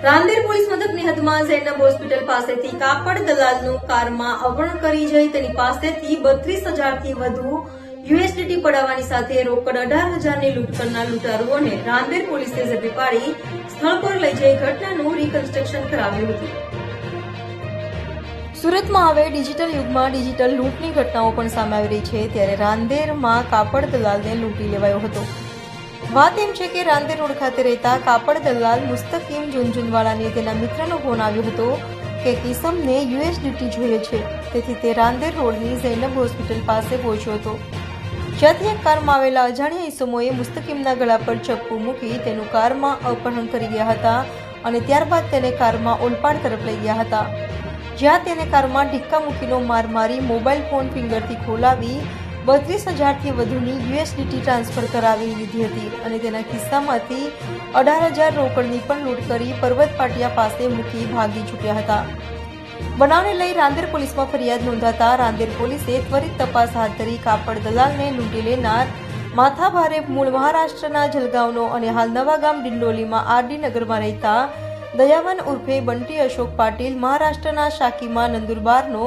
Rander police મથકની હદમાં ઝૈનબ hospital પાસેથી કાપડ દલાલનું કારમાં અપહરણ કરી જઈ તેની પાસેથી 32,000 થી વધુ યુએસડીટી પડાવવાની સાથે રોકડ 18,000ની લૂંટ કરનાર લૂંટારુઓને રાંદેર પોલીસે ઝડપી પાડી સ્થળ પર લઈ જઈ ઘટનાનું રિકન્સ્ટ્રક્શન કરાવ્યું હતું. સુરતમાં હવે ડિજિટલ યુગમાં ડિજિટલ લૂંટની ઘટનાઓ પણ સામે આવી રહી છે, ત્યારે રાંદેરમાં કાપડ દલાલને લૂંટી લેવાયો હતો. વાત એમ છે કે રાંદેર રોડ ખાતે રહેતા કાપડ દલાલ મુસ્તકીમ ઝુનઝુનવાલાને તેના મિત્રનો ફોન આવ્યો હતો કે કિસમને યુએસડીટી જોઈએ છે, તેથી તે રાંદેર રોડની ઝૈનબ હોસ્પિટલ પાસે પહોંચ્યો હતો. જ્યાંથી એક કારમાં આવેલા અજાણ્યા ઈસમોએ મુસ્તકીમના ગળા પર ચપ્પુ મૂકી તેનું કારમાં અપહરણ કરી ગયા હતા અને ત્યારબાદ તેને કારમાં ઓલપાડ તરફ લઈ ગયા હતા, જ્યાં તેને કારમાં ઢીક્કા મૂકીનો માર મારી મોબાઈલ ફોન ફિંગરથી ખોલાવી 32,000 થી વધુની યુએસડીટી ટ્રાન્સફર કરાવી લીધી હતી અને તેના ખિસ્સામાંથી 18,000 રોકડની પણ લૂંટ કરી પર્વત પાટિયા પાસે મૂકી ભાગી છૂટ્યા હતા. બનાવને લઈ રાંદેર પોલીસમાં ફરિયાદ નોંધાતા રાંદેર પોલીસે ત્વરિત તપાસ હાથ ધરી કાપડ દલાલને લૂંટી લેનાર માથાભારે મૂળ મહારાષ્ટ્રના જલગાંવનો અને હાલ નવાગામ ડિંડોલીમાં આરડી નગરમાં રહેતા દયાવન ઉર્ફે બંટી અશોક પાટીલ, મહારાષ્ટ્રના શાકીમાં નંદુરબારનો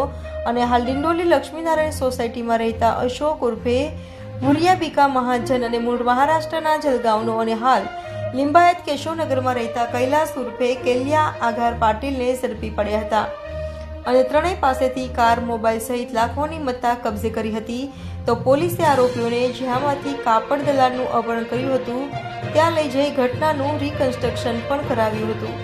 અને હાલ ડિંડોલી લક્ષ્મીનારાયણ સોસાયટીમાં રહેતા અશોક ઉર્ફે ભુરિયાબીકા મહાજન અને મૂળ મહારાષ્ટ્રના જલગાંવનો અને હાલ લિંબાયત કેશવનગરમાં રહેતા કૈલાસ ઉર્ફે કેલિયા આઘાર પાટીલને ઝડપી પડ્યા હતા અને ત્રણેય પાસેથી કાર, મોબાઈલ સહિત લાખોની મત્તા કબજે કરી હતી. તો પોલીસે આરોપીઓને જ્યાંમાંથી કાપડ દલાલનું અપહરણ કર્યું હતું ત્યાં લઈ જઈ ઘટનાનું રિકન્સ્ટ્રક્શન પણ કરાવ્યું હતું.